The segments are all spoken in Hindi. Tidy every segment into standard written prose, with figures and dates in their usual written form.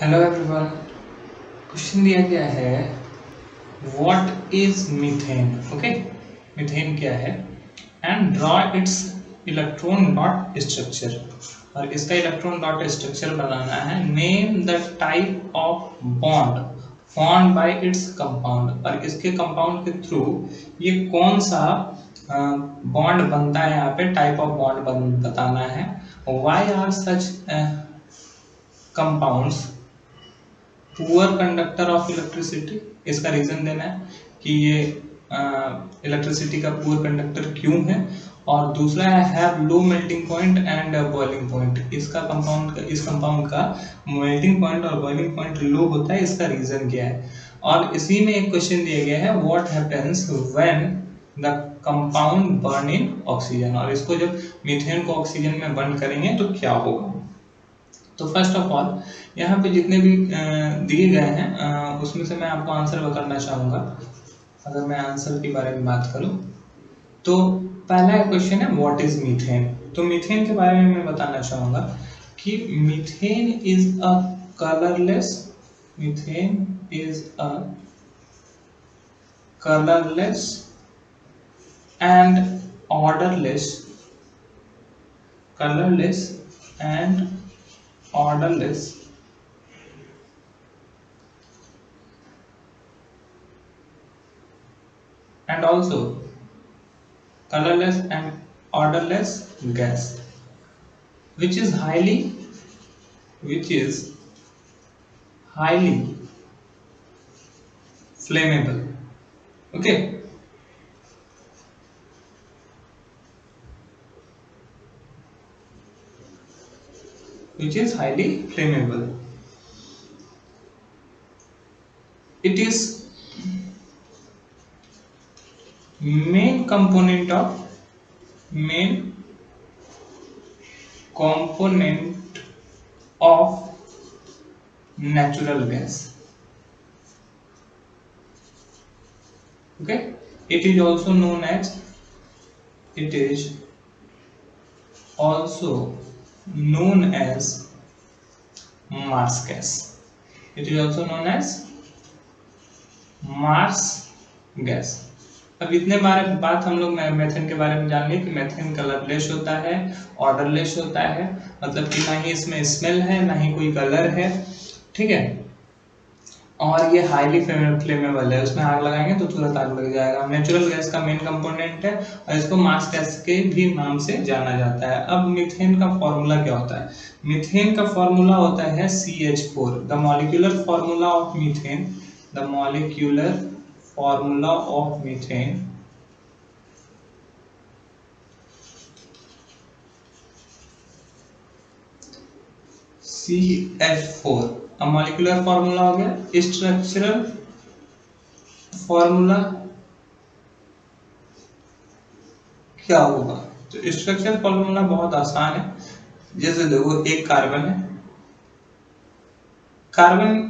Hello everyone. क्वेश्चन दिया गया है what is methane. Okay, methane क्या है and draw it's electron dot structure. और इसका इलेक्ट्रॉन डॉट स्ट्रक्चर बनाना है। Name the type of bond formed by its compound. और इसके कंपाउंड के थ्रू ये कौन सा बॉन्ड बनता है, यहाँ पे टाइप ऑफ बॉन्ड बताना है। Why are such compounds poor conductor of electricity. इसका रीजन देना है कि ये इलेक्ट्रिसिटी का पुअर कंडक्टर क्यों है। और दूसरा है have low melting point and boiling point. इस कंपाउंड का मेल्टिंग पॉइंट और बॉइलिंग पॉइंट लो होता है, इसका रीजन क्या है। और इसी में एक क्वेश्चन दिया गया है what happens when the compound burn in oxygen. और इसको जब मीथेन को ऑक्सीजन में बर्न करेंगे तो क्या होगा। तो फर्स्ट ऑफ ऑल यहाँ पे जितने भी दिए गए हैं उसमें से मैं आपको आंसर बताना चाहूँगा। अगर मैं आंसर के बारे में बात करूँ तो पहला क्वेश्चन है व्हाट इज मीथेन। तो मीथेन के बारे में मैं बताना चाहूँगा कि methane is a colourless and orderless and also colorless and orderless gas which is highly flammable. Okay, which is highly flammable. It is main component of natural gas. Okay, it is also known as Mars gas. It is also known as Mars gas. अब इतने बात हम लोग मेथेन के बारे में जान लिए कि मेथेन कलरलेस होता है, ऑर्डरलेस होता है, मतलब कि ना ही इसमें स्मेल है ना ही कोई कलर है, ठीक है। और ये हाईली फ्लेमेबल है, उसमें आग लगाएंगे तो तुरंत आग लग जाएगा। नेचुरल गैस का मेन कंपोनेंट है और इसको मार्स गैस के भी नाम से जाना जाता है। अब मीथेन का फॉर्मूला क्या होता है। मीथेन का फॉर्मूला होता है CH4। The molecular formula of methane CH4। अब मॉलिक्यूलर फॉर्मूला हो गया। स्ट्रक्चरल फॉर्मूला क्या होगा। तो स्ट्रक्चरल फॉर्मूला बहुत आसान है। जैसे देखो एक कार्बन है, कार्बन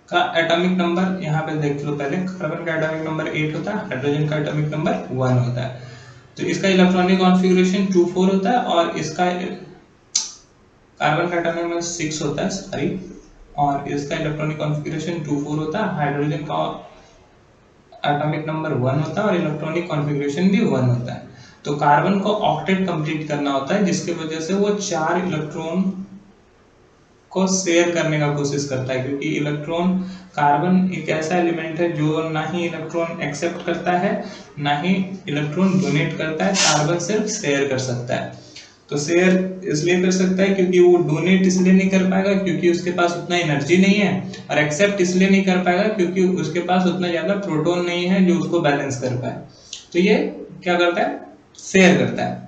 का एटॉमिक नंबर यहाँ पे देख लो। पहले कार्बन का एटॉमिक नंबर 8 होता है, हाइड्रोजन का एटॉमिक नंबर 1 होता है। तो इसका इलेक्ट्रॉनिक कॉन्फ़िगरेशन 2,4 होता है और इसका कार्बन का एटॉमिक नंबर 6 होता है, सॉरी, और इसका इलेक्ट्रॉनिक कॉन्फ़िगरेशन 2,4 होता है। हाइड्रोजन का एटॉमिक नंबर 1 होता है और इलेक्ट्रॉनिक कॉन्फ़िगरेशन भी 1 होता है। तो कार्बन को ऑक्टेट कंप्लीट करना होता है, जिसके वजह से वो 4 इलेक्ट्रॉन को शेयर करने का कोशिश करता है, क्योंकि इलेक्ट्रॉन, कार्बन एक ऐसा एलिमेंट है जो ना ही इलेक्ट्रॉन एक्सेप्ट करता है ना ही इलेक्ट्रॉन डोनेट करता है। कार्बन सिर्फ शेयर कर सकता है। तो शेयर इसलिए कर सकता है क्योंकि वो डोनेट इसलिए नहीं कर पाएगा क्योंकि उसके पास उतना एनर्जी नहीं है, और एक्सेप्ट इसलिए नहीं कर पाएगा क्योंकि उसके पास उतना ज्यादा प्रोटॉन नहीं है जो उसको बैलेंस कर पाए। तो ये क्या करता है, शेयर करता है।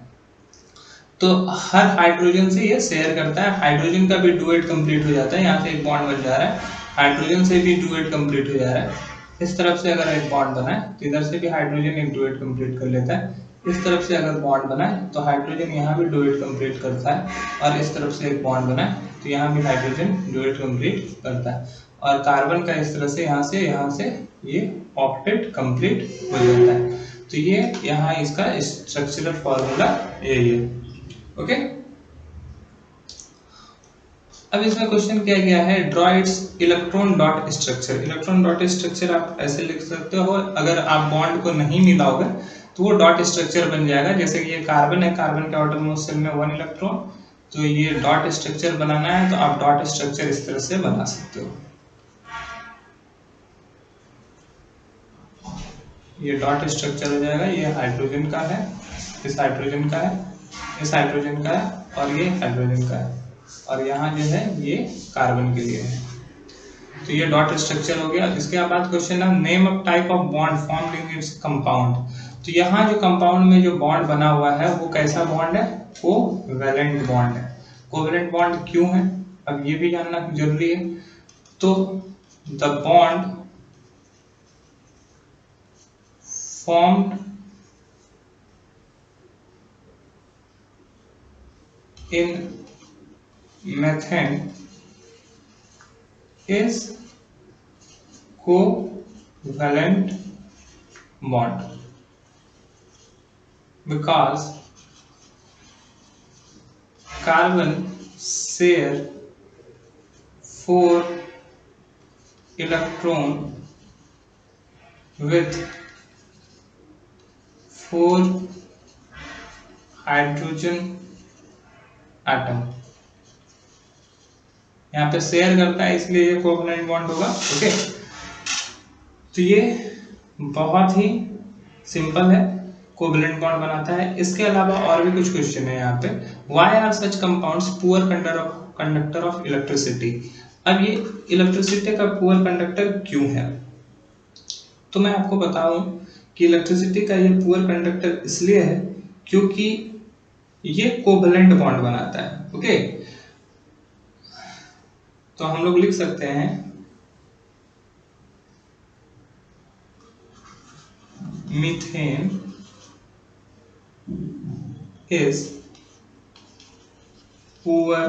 तो हर हाइड्रोजन से ये शेयर करता है। हाइड्रोजन का भी डुएट कंप्लीट हो जाता है। यहाँ से एक बॉन्ड बन जा रहा है, हाइड्रोजन से भी डुएट कंप्लीट हो जा रहा है। इस तरफ से अगर एक बॉन्ड बना है तो इधर से भी हाइड्रोजन एक डुएट कंप्लीट कर लेता है। इस तरफ से अगर बॉन्ड बना है तो हाइड्रोजन यहाँ भी डुएट कंप्लीट करता है, और इस तरफ से एक बॉन्ड बना है तो यहाँ भी हाइड्रोजन डुएट कंप्लीट करता है। और कार्बन का इस तरह से यहाँ से ये ऑक्टेट कंप्लीट हो जाता है। तो ये यहाँ इसका स्ट्रक्चरल फॉर्मूला यही है। ओके, अब इसमें क्वेश्चन किया गया है draw it's electron dot structure. Electron dot structure आप ऐसे लिख सकते हो, अगर आप बॉन्ड को नहीं मिलाओगे तो वो डॉट स्ट्रक्चर बन जाएगा। जैसे कि ये कार्बन है, कार्बन के आउटरमोस्ट शेल में 1 इलेक्ट्रॉन, तो ये डॉट स्ट्रक्चर बनाना है तो आप डॉट स्ट्रक्चर इस तरह से बना सकते हो। ये डॉट स्ट्रक्चर हो जाएगा, ये हाइड्रोजन का है, इस हाइड्रोजन का है, इस हाइड्रोजन का है और ये हाइड्रोजन का है, और यहाँ जो है ये कार्बन के लिए है। तो ये डॉट स्ट्रक्चर हो गया। इसके बाद क्वेश्चन है name of type of bond formed in its compound. तो यहाँ जो कंपाउंड में जो बॉन्ड बना हुआ है वो कैसा बॉन्ड है? कोवैलेंट बॉन्ड है। कोवैलेंट बॉन्ड क्यों है अब ये भी जानना जरूरी है। तो the bond formed in methane is covalent bond because carbon share 4 electron with 4 hydrogen atom. यहाँ पे शेयर करता है इसलिए ये कोवैलेंट बॉन्ड होगा। ओके, तो ये बहुत ही सिंपल है, कोवैलेंट बॉन्ड बनाता है। इसके अलावा और भी कुछ क्वेश्चन है यहाँ पे। Why are such compounds poor conductor of electricity. अब ये इलेक्ट्रिसिटी का पुअर कंडक्टर क्यों है? तो मैं आपको बताऊं कि इलेक्ट्रिसिटी का ये पुअर कंडक्टर इसलिए है क्योंकि ये कोवैलेंट बॉन्ड बनाता है। ओके, तो हम लोग लिख सकते हैं methane is poor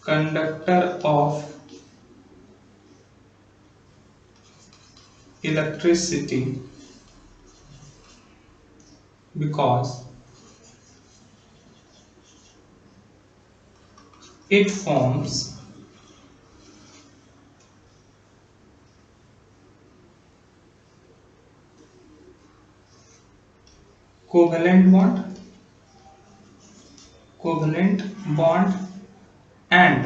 conductor of electricity because it forms covalent bond and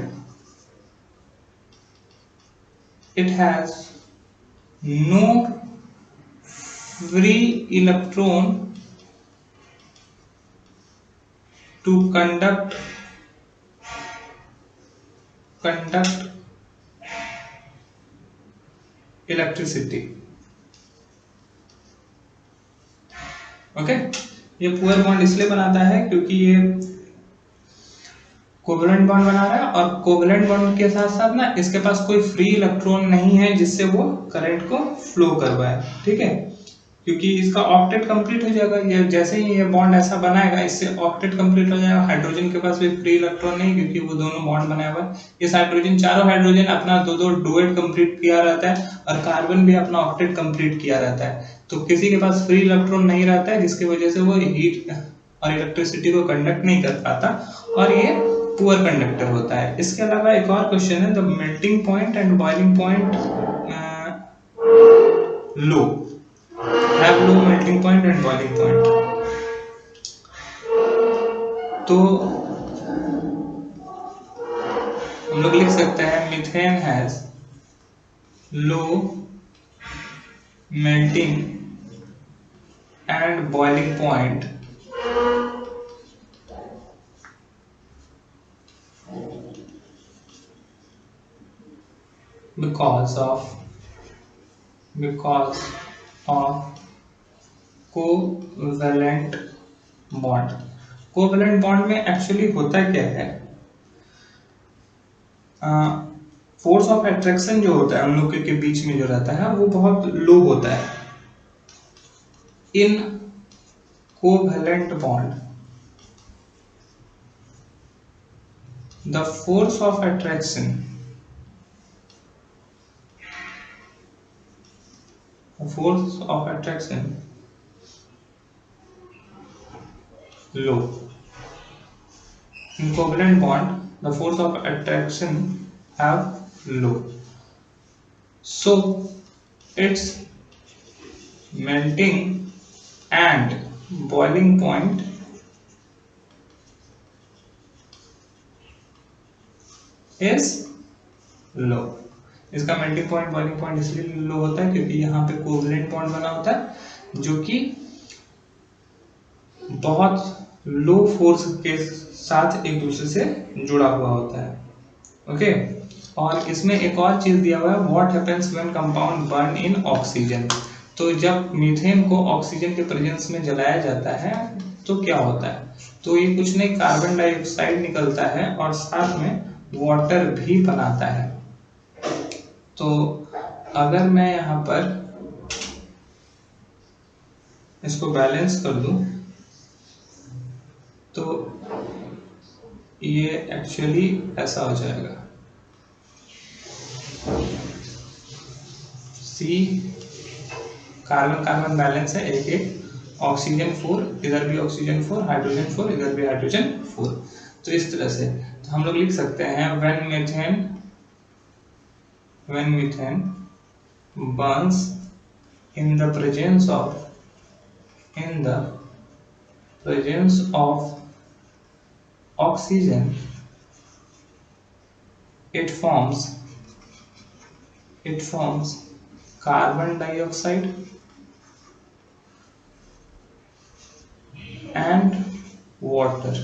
it has no free electron to conduct electricity। Okay, ये पुअर बॉन्ड इसलिए बनाता है क्योंकि ये कोवैलेंट बॉन्ड बना रहा है और कोवैलेंट बॉन्ड के साथ साथ ना इसके पास कोई फ्री इलेक्ट्रॉन नहीं है जिससे वो करंट को फ्लो करवाए। ठीक है, क्योंकि इसका ऑक्टेट कंप्लीट हो जाएगा। ये जैसे ही ये बॉन्ड ऐसा बनाएगा इससे ऑक्टेट कंप्लीट हो जाएगा। हाइड्रोजन के पास भी फ्री इलेक्ट्रॉन नहीं क्योंकि वो दोनों बॉन्ड बनाया हुआ है। इस हाइड्रोजन, चारों हाइड्रोजन अपना दो दो डुएट कंप्लीट किया रहता है और कार्बन भी अपना ऑक्टेट कंप्लीट किया रहता है। तो किसी के पास फ्री इलेक्ट्रॉन नहीं रहता है जिसकी वजह से वो हीट और इलेक्ट्रिसिटी को कंडक्ट नहीं कर पाता और ये पुअर कंडक्टर होता है। इसके अलावा एक और क्वेश्चन है the melting point and boiling point low have low melting point and boiling point। तो हम लोग लिख सकते हैं methane has low melting and boiling point because of covalent bond. Covalent bond में एक्चुअली होता क्या है, फोर्स ऑफ अट्रैक्शन जो होता है हम लोग के बीच में जो रहता है वो बहुत लो होता है। In covalent bond the force of attraction low. in covalent bond the force of attraction have low, so its melting and boiling point is लो। इसका मेल्टिंग पॉइंट बॉइलिंग पॉइंट इसलिए लो होता है क्योंकि यहाँ पे कोवलेंट बॉन्ड बना होता है जो कि बहुत लो फोर्स के साथ एक दूसरे से जुड़ा हुआ होता है। ओके, और इसमें एक और चीज दिया हुआ है, what happens when compound burn in oxygen. तो जब मीथेन को ऑक्सीजन के प्रेजेंस में जलाया जाता है तो क्या होता है, तो ये कुछ नहीं, कार्बन डाइऑक्साइड निकलता है और साथ में वाटर भी बनाता है। तो अगर मैं यहाँ पर इसको बैलेंस कर दूं तो ये एक्चुअली ऐसा हो जाएगा, सी कार्बन कार्बन बैलेंस है एक एक, ऑक्सीजन 4, इधर भी ऑक्सीजन 4, हाइड्रोजन 4, इधर भी हाइड्रोजन 4। तो इस तरह से तो हम लोग लिख सकते हैं when methane burns in the presence of oxygen, it forms carbon dioxide and water।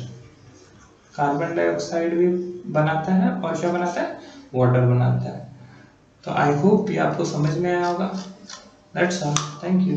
Carbon dioxide भी बनाता है और क्या बनाता है, वाटर बनाता है। तो आई होप ये आपको समझ में आया होगा। That's all, thank you.